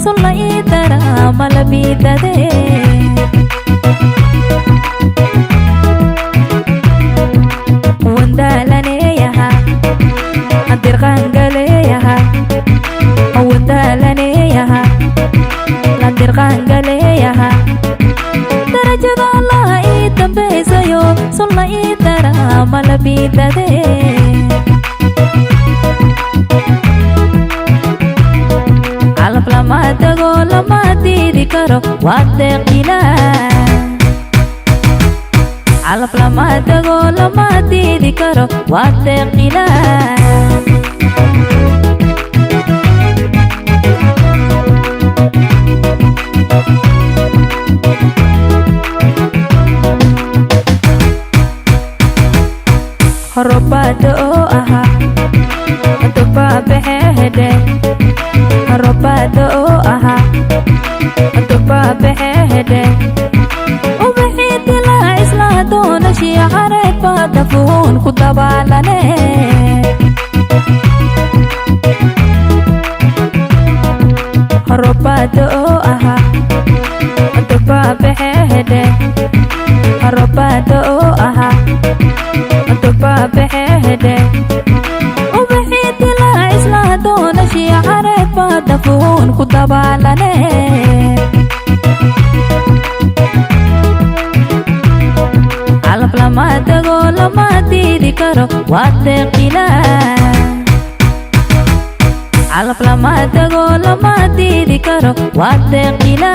sulla idara malabidade wandalaneyaha adirqangaleyaha wandalaneyaha ladirqangaleyaha darajada allah ii dambaysayo sulla idara malabidade calaf lama tago lama diidi karo waa deeqila calaf lama tago lama diidi karo waa deeqila robada oo aha duba bexehede robada oo aha duba bexehede ubixiti laha isla doona shiicareed baada fuun ku dabaalane robada oo aha duba bexehede robada oo aha duba bexehede ubixiti laha isla doona shiicareed baada fuun ku dabaalane calaf lama tago lama diidi karo waa deeqila calaf lama tago lama diidi karo waa deeqila